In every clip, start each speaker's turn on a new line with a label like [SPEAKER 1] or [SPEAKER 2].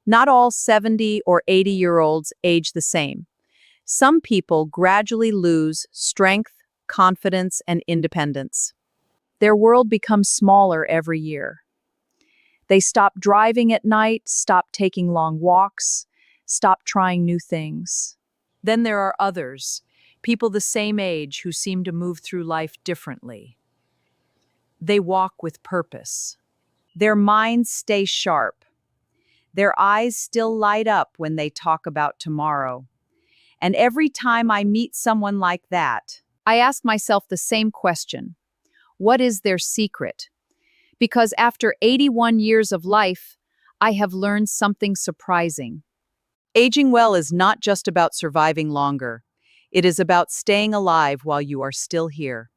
[SPEAKER 1] Not all 70 or 80-year-olds age the same. Some people gradually lose strength, confidence, and independence. Their world becomes smaller every year. They stop driving at night, stop taking long walks, stop trying new things. Then there are others, people the same age who seem to move through life differently. They walk with purpose. Their minds stay sharp. Their eyes still light up when they talk about tomorrow. And every time I meet someone like that, I ask myself the same question. What is their secret? Because after 81 years of life, I have learned something surprising. Aging well is not just about surviving longer. It is about staying alive while you are still here.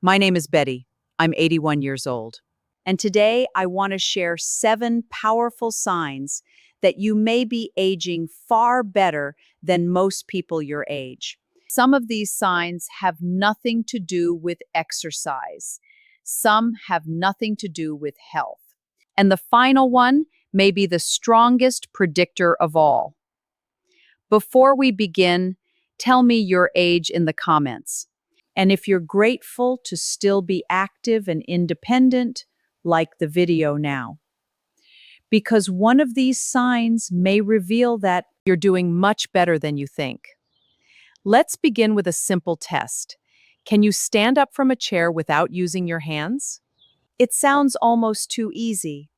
[SPEAKER 1] My name is Betty. I'm 81 years old. And today I want to share 7 powerful signs that you may be aging far better than most people your age. Some of these signs have nothing to do with exercise. Some have nothing to do with health. And the final one may be the strongest predictor of all. Before we begin, tell me your age in the comments. And if you're grateful to still be active and independent, like the video now. Because one of these signs may reveal that you're doing much better than you think. Let's begin with a simple test. Can you stand up from a chair without using your hands? It sounds almost too easy,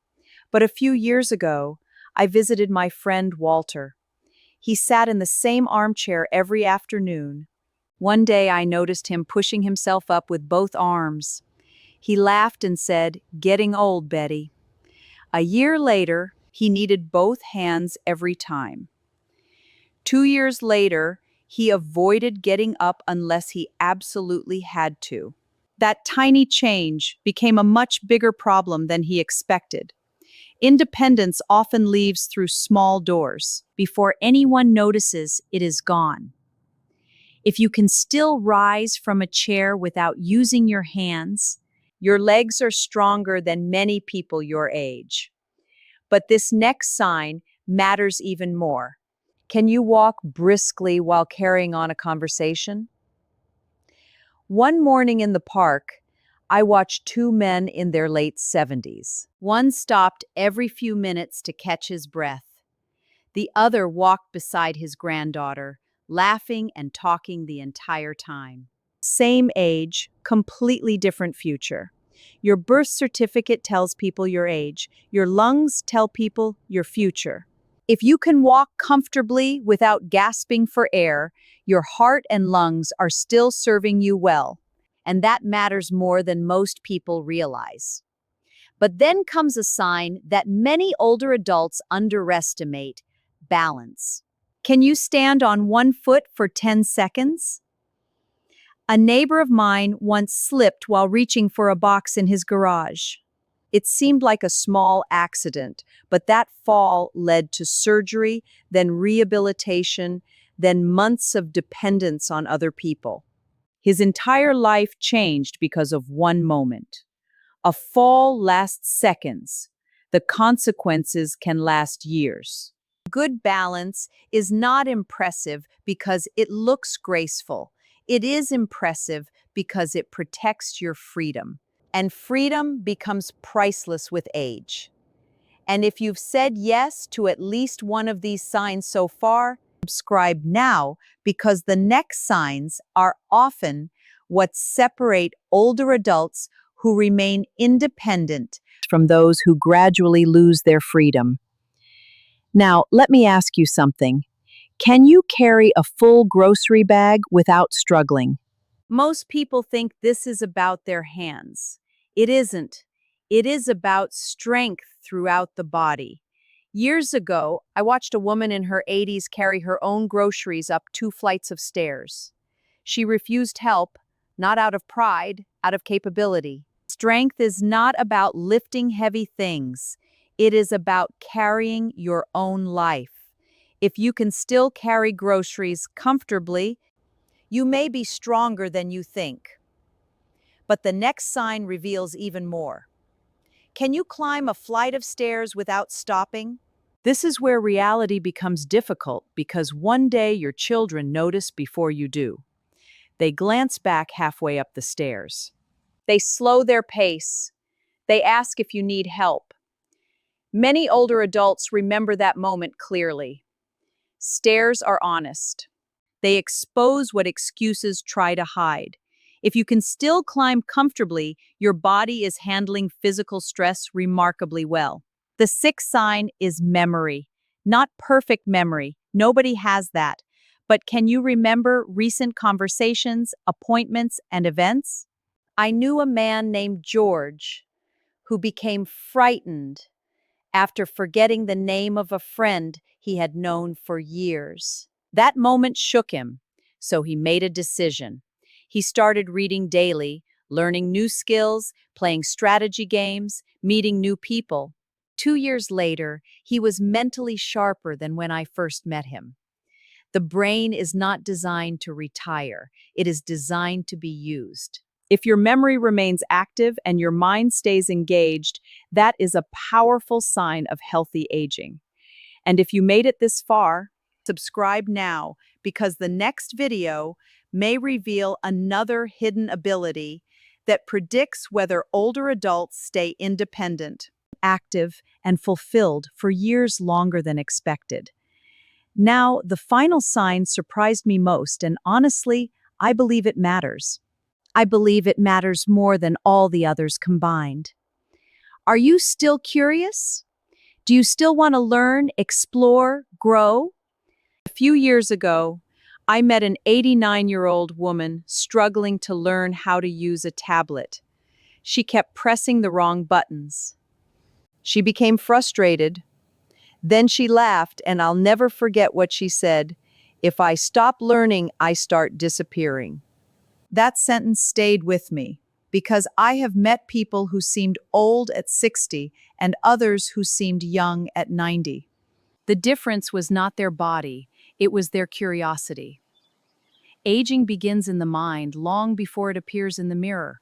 [SPEAKER 1] but a few years ago, I visited my friend Walter. He sat in the same armchair every afternoon. One day I noticed him pushing himself up with both arms. He laughed and said, "Getting old, Betty." A year later, he needed both hands every time. 2 years later, he avoided getting up unless he absolutely had to. That tiny change became a much bigger problem than he expected. Independence often leaves through small doors. Before anyone notices, it is gone. If you can still rise from a chair without using your hands, your legs are stronger than many people your age. But this next sign matters even more. Can you walk briskly while carrying on a conversation? One morning in the park, I watched 2 men in their late 70s. One stopped every few minutes to catch his breath. The other walked beside his granddaughter, laughing and talking the entire time. Same age, completely different future. Your birth certificate tells people your age. Your lungs tell people your future. If you can walk comfortably without gasping for air, your heart and lungs are still serving you well. And that matters more than most people realize. But then comes a sign that many older adults underestimate: balance. Can you stand on one foot for 10 seconds? A neighbor of mine once slipped while reaching for a box in his garage. It seemed like a small accident, but that fall led to surgery, then rehabilitation, then months of dependence on other people. His entire life changed because of one moment. A fall lasts seconds. The consequences can last years. Good balance is not impressive because it looks graceful. It is impressive because it protects your freedom. And freedom becomes priceless with age. And if you've said yes to at least one of these signs so far, subscribe now, because the next signs are often what separate older adults who remain independent from those who gradually lose their freedom. Now, let me ask you something. Can you carry a full grocery bag without struggling? Most people think this is about their hands. It isn't. It is about strength throughout the body. Years ago, I watched a woman in her 80s carry her own groceries up 2 flights of stairs. She refused help, not out of pride, out of capability. Strength is not about lifting heavy things. It is about carrying your own life. If you can still carry groceries comfortably, you may be stronger than you think. But the next sign reveals even more. Can you climb a flight of stairs without stopping? This is where reality becomes difficult because one day your children notice before you do. They glance back halfway up the stairs. They slow their pace. They ask if you need help. Many older adults remember that moment clearly. Stares are honest. They expose what excuses try to hide. If you can still climb comfortably, your body is handling physical stress remarkably well. The sixth sign is memory. Not perfect memory. Nobody has that. But can you remember recent conversations, appointments, and events? I knew a man named George who became frightened after forgetting the name of a friend he had known for years. That moment shook him, so he made a decision. He started reading daily, learning new skills, playing strategy games, meeting new people. 2 years later, he was mentally sharper than when I first met him. The brain is not designed to retire, it is designed to be used. If your memory remains active and your mind stays engaged, that is a powerful sign of healthy aging. And if you made it this far, subscribe now because the next video may reveal another hidden ability that predicts whether older adults stay independent, active, and fulfilled for years longer than expected. Now, the final sign surprised me most, and honestly, I believe it matters. I believe it matters more than all the others combined. Are you still curious? Do you still want to learn, explore, grow? A few years ago, I met an 89-year-old woman struggling to learn how to use a tablet. She kept pressing the wrong buttons. She became frustrated. Then she laughed, and I'll never forget what she said. "If I stop learning, I start disappearing." That sentence stayed with me because I have met people who seemed old at 60 and others who seemed young at 90. The difference was not their body, it was their curiosity. Aging begins in the mind long before it appears in the mirror.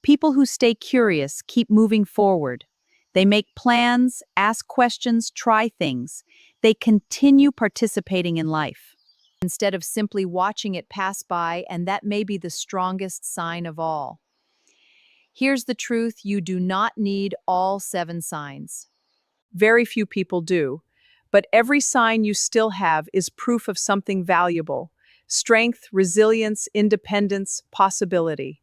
[SPEAKER 1] People who stay curious keep moving forward. They make plans, ask questions, try things. They continue participating in life instead of simply watching it pass by, and that may be the strongest sign of all. Here's the truth: you do not need all 7 signs. Very few people do, but every sign you still have is proof of something valuable: strength, resilience, independence, possibility.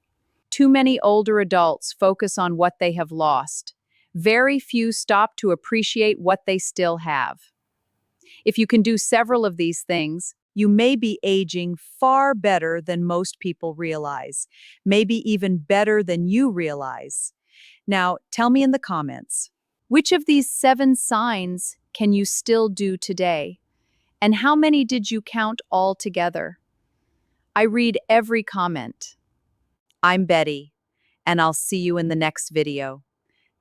[SPEAKER 1] Too many older adults focus on what they have lost. Very few stop to appreciate what they still have. If you can do several of these things, you may be aging far better than most people realize, maybe even better than you realize. Now, tell me in the comments, which of these 7 signs can you still do today? And how many did you count all together? I read every comment. I'm Betty, and I'll see you in the next video.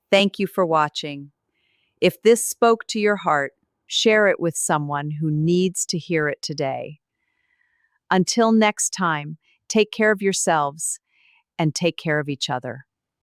[SPEAKER 1] Thank you for watching. If this spoke to your heart, share it with someone who needs to hear it today. Until next time, take care of yourselves and take care of each other.